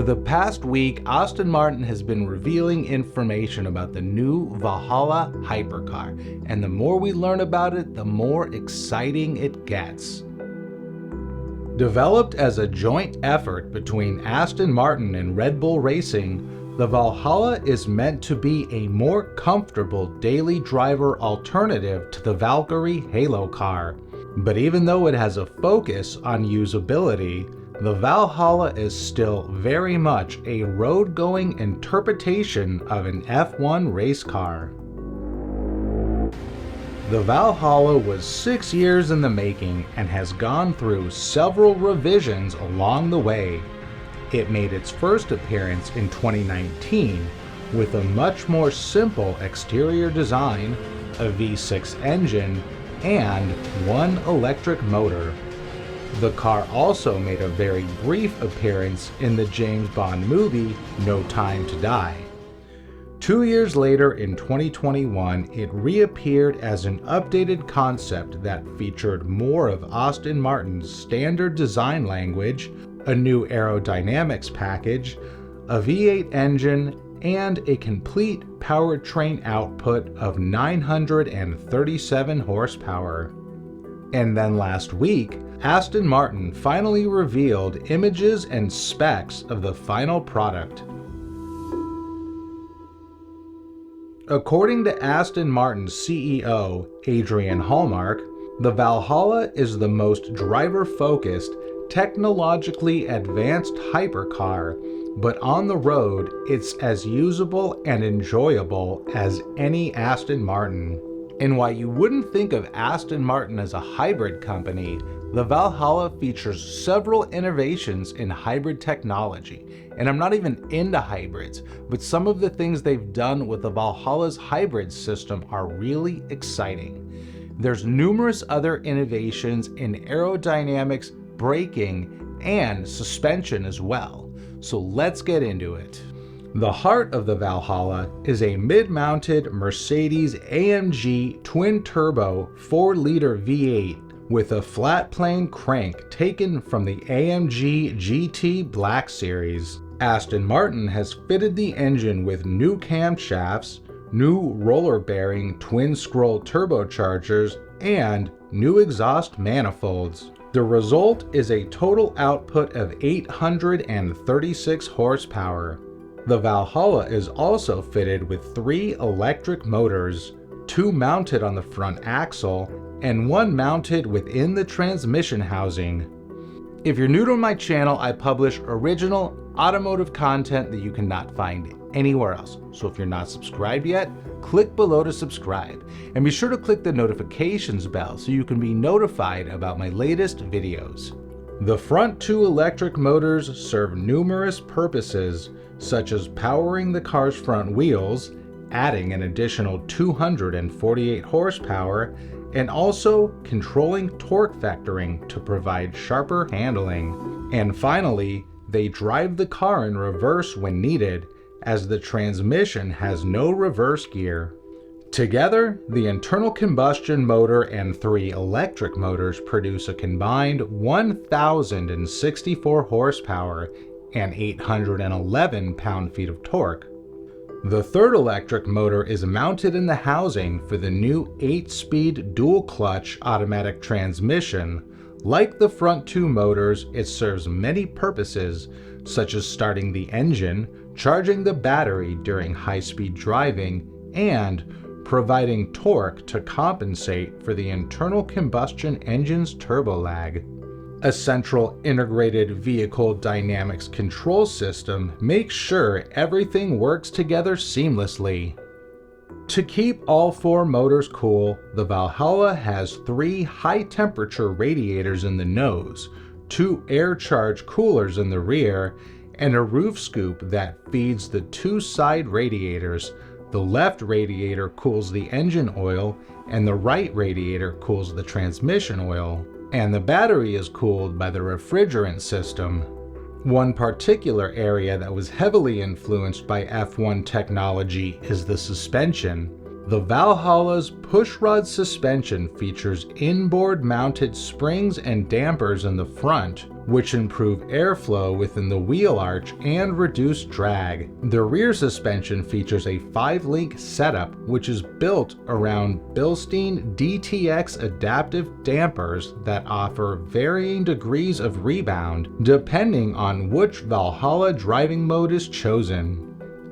the past week, Aston Martin has been revealing information about the new Valhalla hypercar, and the more we learn about it, the more exciting it gets. Developed as a joint effort between Aston Martin and Red Bull Racing, the Valhalla is meant to be a more comfortable daily driver alternative to the Valkyrie Halo car. But even though it has a focus on usability, the Valhalla is still very much a road-going interpretation of an F1 race car. The Valhalla was 6 years in the making and has gone through several revisions along the way. It made its first appearance in 2019 with a much more simple exterior design, a V6 engine, and one electric motor. The car also made a very brief appearance in the James Bond movie No Time to Die. 2 years later, in 2021, it reappeared as an updated concept that featured more of Aston Martin's standard design language, a new aerodynamics package, a V8 engine, and a complete powertrain output of 937 horsepower. And then last week, Aston Martin finally revealed images and specs of the final product. According to Aston Martin's CEO, Adrian Hallmark, the Valhalla is the most driver-focused, technologically advanced hypercar, but on the road, it's as usable and enjoyable as any Aston Martin. And while you wouldn't think of Aston Martin as a hybrid company, the Valhalla features several innovations in hybrid technology. And I'm not even into hybrids, but some of the things they've done with the Valhalla's hybrid system are really exciting. There's numerous other innovations in aerodynamics, braking, and suspension as well. So let's get into it. The heart of the Valhalla is a mid-mounted Mercedes-AMG twin-turbo 4-liter V8 with a flat-plane crank taken from the AMG GT Black Series. Aston Martin has fitted the engine with new camshafts, new roller-bearing twin-scroll turbochargers, and new exhaust manifolds. The result is a total output of 836 horsepower. The Valhalla is also fitted with 3 electric motors, 2 mounted on the front axle, and 1 mounted within the transmission housing. If you're new to my channel, I publish original automotive content that you cannot find anywhere else. So if you're not subscribed yet, click below to subscribe. And be sure to click the notifications bell so you can be notified about my latest videos. The front 2 electric motors serve numerous purposes, such as powering the car's front wheels, adding an additional 248 horsepower, and also controlling torque vectoring to provide sharper handling. And finally, they drive the car in reverse when needed, as the transmission has no reverse gear. Together, the internal combustion motor and 3 electric motors produce a combined 1,064 horsepower and 811 pound-feet of torque. The third electric motor is mounted in the housing for the new 8-speed dual-clutch automatic transmission. Like the front 2 motors, it serves many purposes, such as starting the engine, charging the battery during high-speed driving, and providing torque to compensate for the internal combustion engine's turbo lag. A central integrated vehicle dynamics control system makes sure everything works together seamlessly. To keep all 4 motors cool, the Valhalla has 3 high-temperature radiators in the nose, 2 air-charged coolers in the rear, and a roof scoop that feeds the 2 side radiators. The left radiator cools the engine oil, and the right radiator cools the transmission oil. And the battery is cooled by the refrigerant system. One particular area that was heavily influenced by F1 technology is the suspension. The Valhalla's pushrod suspension features inboard mounted springs and dampers in the front, which improve airflow within the wheel arch and reduce drag. The rear suspension features a 5-link setup, which is built around Bilstein DTX adaptive dampers that offer varying degrees of rebound depending on which Valhalla driving mode is chosen.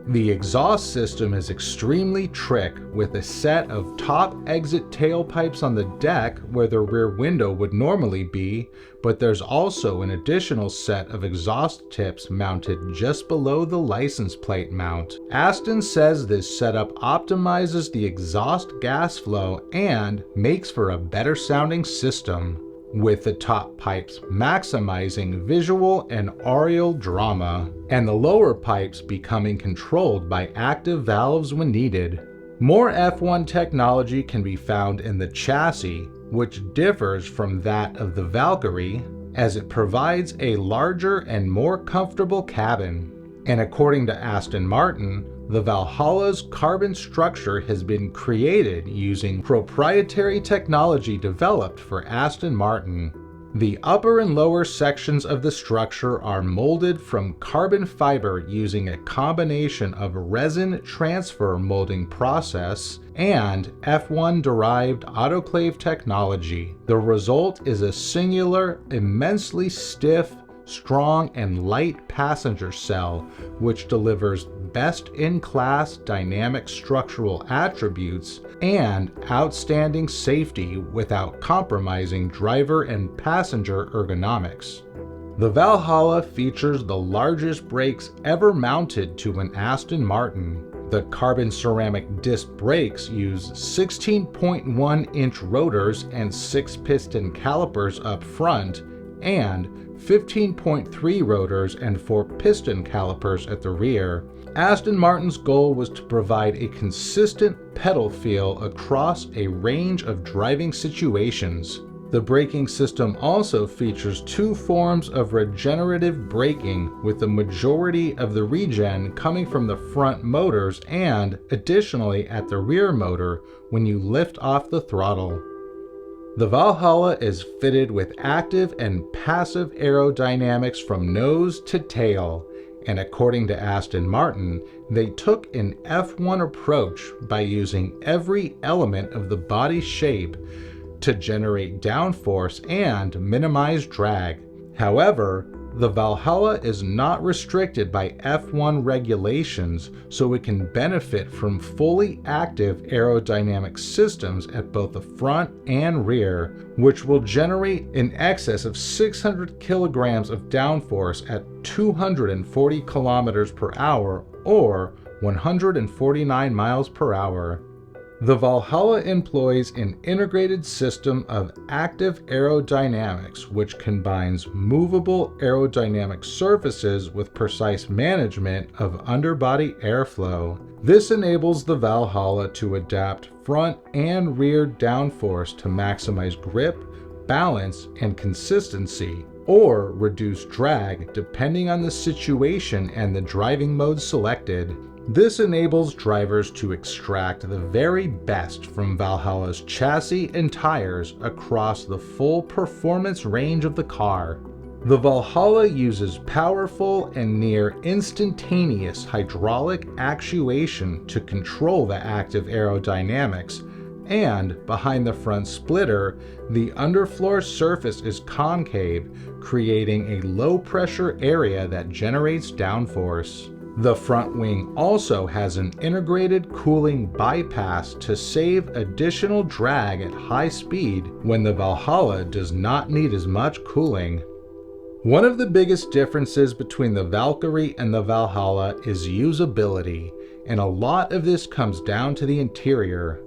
The exhaust system is extremely trick, with a set of top exit tailpipes on the deck where the rear window would normally be, but there's also an additional set of exhaust tips mounted just below the license plate mount. Aston says this setup optimizes the exhaust gas flow and makes for a better sounding system, with the top pipes maximizing visual and aural drama, and the lower pipes becoming controlled by active valves when needed. More F1 technology can be found in the chassis, which differs from that of the Valkyrie, as it provides a larger and more comfortable cabin. And according to Aston Martin, the Valhalla's carbon structure has been created using proprietary technology developed for Aston Martin. The upper and lower sections of the structure are molded from carbon fiber using a combination of resin transfer molding process and F1-derived autoclave technology. The result is a singular, immensely stiff, strong, and light passenger cell, which delivers best-in-class dynamic structural attributes and outstanding safety without compromising driver and passenger ergonomics. The Valhalla features the largest brakes ever mounted to an Aston Martin. The carbon ceramic disc brakes use 16.1-inch rotors and 6-piston calipers up front, and 15.3 rotors and 4-piston calipers at the rear. Aston Martin's goal was to provide a consistent pedal feel across a range of driving situations. The braking system also features 2 forms of regenerative braking, with the majority of the regen coming from the front motors and, additionally, at the rear motor when you lift off the throttle. The Valhalla is fitted with active and passive aerodynamics from nose to tail, and according to Aston Martin, they took an F1 approach by using every element of the body shape to generate downforce and minimize drag. However, the Valhalla is not restricted by F1 regulations, so it can benefit from fully active aerodynamic systems at both the front and rear, which will generate in excess of 600 kilograms of downforce at 240 kilometers per hour or 149 miles per hour. The Valhalla employs an integrated system of active aerodynamics, which combines movable aerodynamic surfaces with precise management of underbody airflow. This enables the Valhalla to adapt front and rear downforce to maximize grip, balance, and consistency, or reduce drag depending on the situation and the driving mode selected. This enables drivers to extract the very best from Valhalla's chassis and tires across the full performance range of the car. The Valhalla uses powerful and near instantaneous hydraulic actuation to control the active aerodynamics, and behind the front splitter, the underfloor surface is concave, creating a low-pressure area that generates downforce. The front wing also has an integrated cooling bypass to save additional drag at high speed when the Valhalla does not need as much cooling. One of the biggest differences between the Valkyrie and the Valhalla is usability, and a lot of this comes down to the interior.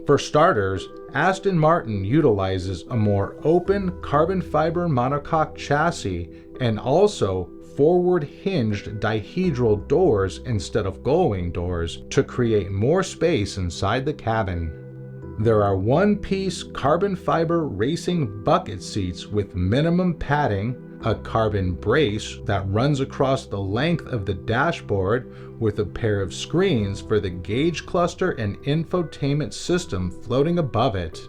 For starters, Aston Martin utilizes a more open carbon fiber monocoque chassis and also forward hinged dihedral doors instead of gullwing doors to create more space inside the cabin. There are one-piece carbon fiber racing bucket seats with minimum padding, a carbon brace that runs across the length of the dashboard with a pair of screens for the gauge cluster and infotainment system floating above it,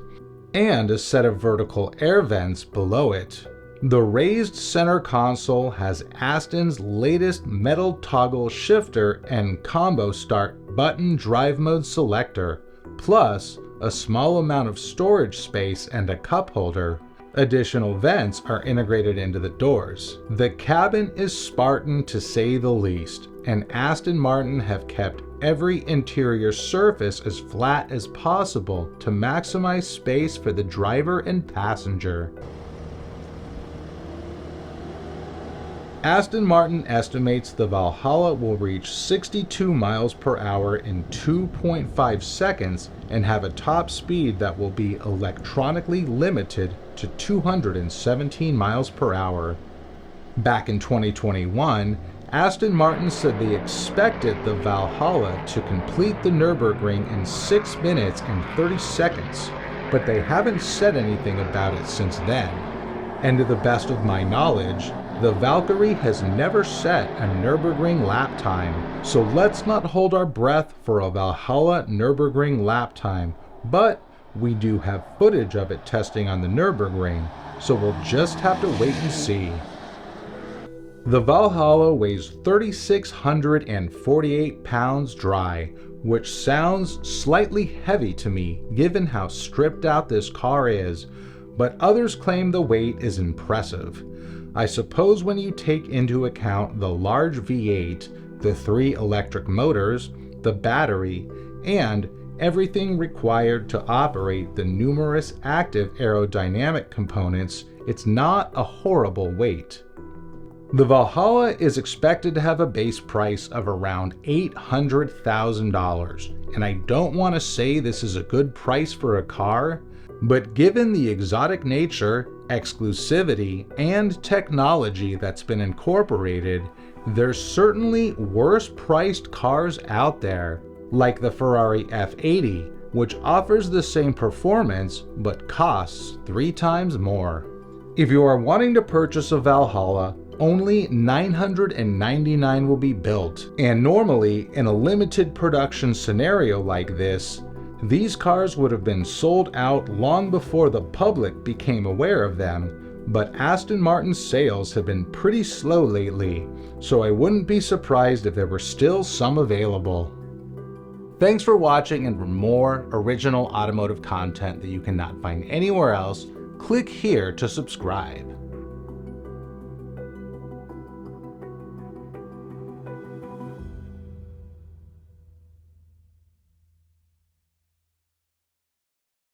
and a set of vertical air vents below it. The raised center console has Aston's latest metal toggle shifter and combo start button drive mode selector, plus a small amount of storage space and a cup holder. Additional vents are integrated into the doors. The cabin is Spartan to say the least, and Aston Martin have kept every interior surface as flat as possible to maximize space for the driver and passenger. Aston Martin estimates the Valhalla will reach 62 miles per hour in 2.5 seconds and have a top speed that will be electronically limited to 217 miles per hour. Back in 2021, Aston Martin said they expected the Valhalla to complete the Nürburgring in 6 minutes and 30 seconds, but they haven't said anything about it since then. And to the best of my knowledge, the Valkyrie has never set a Nürburgring lap time, so let's not hold our breath for a Valhalla Nürburgring lap time, but we do have footage of it testing on the Nürburgring, so we'll just have to wait and see. The Valhalla weighs 3,648 pounds dry, which sounds slightly heavy to me given how stripped out this car is, but others claim the weight is impressive. I suppose when you take into account the large V8, the 3 electric motors, the battery, and everything required to operate the numerous active aerodynamic components, it's not a horrible weight. The Valhalla is expected to have a base price of around $800,000, and I don't want to say this is a good price for a car, but given the exotic nature, exclusivity, and technology that's been incorporated, there's certainly worse-priced cars out there, like the Ferrari F80, which offers the same performance but costs 3 times more. If you are wanting to purchase a Valhalla, only 999 will be built, and normally in a limited production scenario like this, these cars would have been sold out long before the public became aware of them, but Aston Martin's sales have been pretty slow lately, so I wouldn't be surprised if there were still some available. Thanks for watching, and for more original automotive content that you cannot find anywhere else, click here to subscribe.